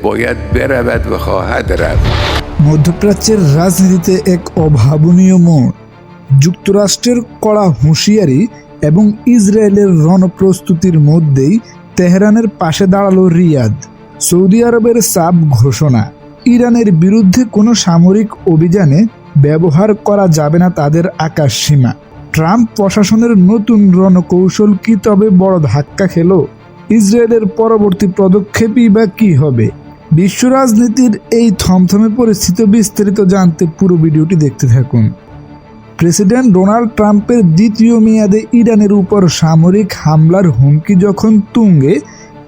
باید برود و خواهد رفت। মধ্যপ্রাচ্যের রাজনীতিতে এক অভাবনীয় মোড়। যুক্তরাষ্ট্রের কড়া হুঁশিয়ারি এবং ইসরায়েলের রণপ্রস্তুতির মধ্যেই তেহরানের পাশে দাঁড়ালো রিয়াদ। সৌদি আরবের সাব ঘোষণা, ইরানের বিরুদ্ধে কোনো সামরিক অভিযানে ব্যবহার করা যাবে না তাদের আকাশসীমা। ট্রাম্প প্রশাসনের নতুন রণকৌশল কি তবে বড় ধাক্কা খেল? ইসরায়েলের পরবর্তী পদক্ষেপই বা কী হবে? বিশ্ব রাজনীতির এই থমথমে পরিস্থিতি বিস্তারিত জানতে পুরো ভিডিওটি দেখতে থাকুন। প্রেসিডেন্ট ডোনাল্ড ট্রাম্পের দ্বিতীয় মেয়াদে ইরানের উপর সামরিক হামলার হুমকি যখন তুঙ্গে,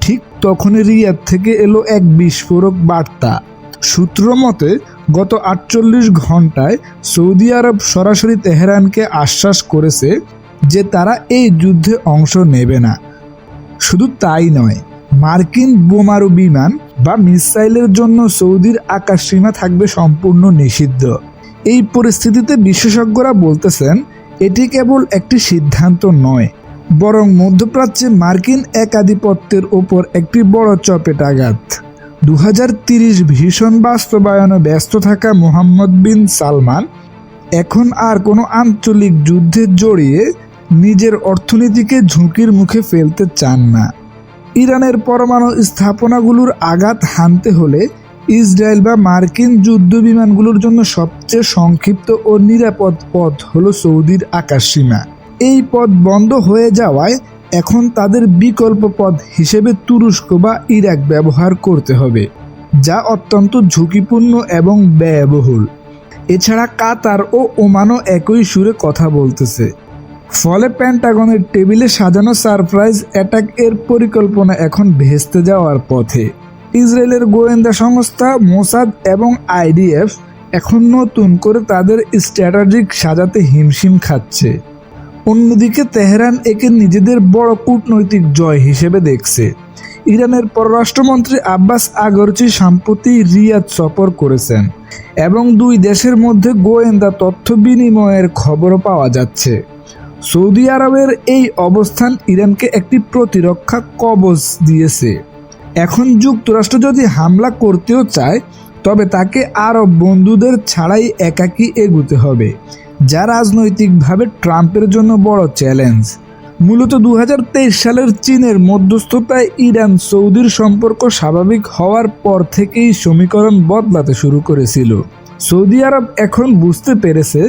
ঠিক তখনই রিয়াদ থেকে এলো এক বিস্ফোরক বার্তা। সূত্র মতে গত 48 ঘন্টায় সৌদি আরব সরাসরি তেহরানকে আশ্বাস করেছে যে তারা এই যুদ্ধে অংশ নেবে না। শুধু তাই নয়, মার্কিন বোমারু বিমান বা মিসাইলের জন্য সৌদির আকাশসীমা থাকবে সম্পূর্ণ নিষিদ্ধ। এই পরিস্থিতিতে বিশেষজ্ঞরা বলতেছেন এটি কেবল একটি সিদ্ধান্ত নয়, বরং মধ্যপ্রাচ্যে মার্কিন একাধিপত্যের ওপর একটি বড় চপেটাঘাত। 2030 ভীষণ বাস্তবায়নে ব্যস্ত থাকা মোহাম্মদ বিন সালমান এখন আর কোনো আঞ্চলিক যুদ্ধে জড়িয়ে নিজের অর্থনীতিকে ঝুঁকির মুখে ফেলতে চান না। ইরানের পরমাণু স্থাপনাগুলোর আঘাত হানতে হলে ইসরায়েল বা মার্কিন যুদ্ধ বিমানগুলোর জন্য সবচেয়ে সংক্ষিপ্ত ও নিরাপদ পথ হলো সৌদির আকাশসীমা। এই পথ বন্ধ হয়ে যাওয়ায় এখন তাদের বিকল্প পথ হিসেবে তুরস্ক বা ইরাক ব্যবহার করতে হবে, যা অত্যন্ত ঝুঁকিপূর্ণ এবং ব্যয়বহুল। এছাড়া কাতার ও ওমানও একই সুরে কথা বলতেছে। ফলে পেন্টাগনের টেবিলে সাজানো সারপ্রাইজ অ্যাটাক এর পরিকল্পনা এখন ভেস্তে যাওয়ার পথে। ইসরায়েলের গোয়েন্দা সংস্থা মোসাদ এবং আইডিএফ এখন নতুন করে তাদের স্ট্র্যাটেজিক সাজাতে হিমশিম খাচ্ছে। অন্যদিকে তেহরান একে নিজেদের বড় কূটনৈতিক জয় হিসেবে দেখছে। ইরানের পররাষ্ট্রমন্ত্রী আব্বাস আগরচি সম্প্রতি রিয়াদ সফর করেছেন এবং দুই দেশের মধ্যে গোয়েন্দা তথ্য বিনিময়ের খবরও পাওয়া যাচ্ছে। সৌদি আরবের এই অবস্থান ইরানকে একটি প্রতিরক্ষা কবচ দিয়েছে। এখন যুক্তরাষ্ট্র যদি হামলা করতেও চায়, তবে তাকে আরব বন্ধুদের ছাড়াই একাকী এগুতে হবে, যা রাজনৈতিকভাবে ট্রাম্পের জন্য বড় চ্যালেঞ্জ। মূলত 2023 সালের চীনের মধ্যস্থতায় ইরান সৌদির সম্পর্ক স্বাভাবিক হওয়ার পর থেকেই সমীকরণ বদলাতে শুরু করেছিল। সৌদি আরব এখন বুঝতে পেরেছে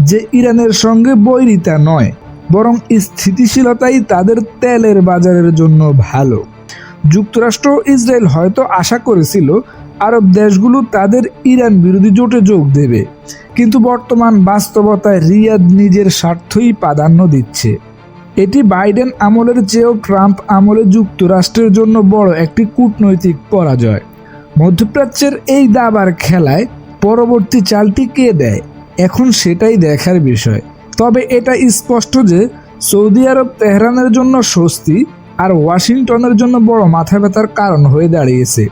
যে ইরানের সঙ্গে বৈরিতা নয়, বরং স্থিতিশীলতাই তাদের তেলের বাজারের জন্য ভালো। যুক্তরাষ্ট্র ও ইসরায়েল হয়তো আশা করেছিল আরব দেশগুলো তাদের ইরান বিরোধী জোটে যোগ দেবে, কিন্তু বর্তমান বাস্তবতায় রিয়াদ নিজের স্বার্থই প্রাধান্য দিচ্ছে। এটি বাইডেন আমলের চেয়েও ট্রাম্প আমলে যুক্তরাষ্ট্রের জন্য বড় একটি কূটনৈতিক পরাজয়। মধ্যপ্রাচ্যের এই দাবার খেলায় পরবর্তী চালটি কে দেয়, এখন সেটাই দেখার বিষয়। তবে এটা স্পষ্ট যে সৌদি আরব তেহরানের জন্য স্বস্তি আর ওয়াশিংটনের জন্য বড় মাথা ব্যথার কারণ হয়ে দাঁড়িয়েছে।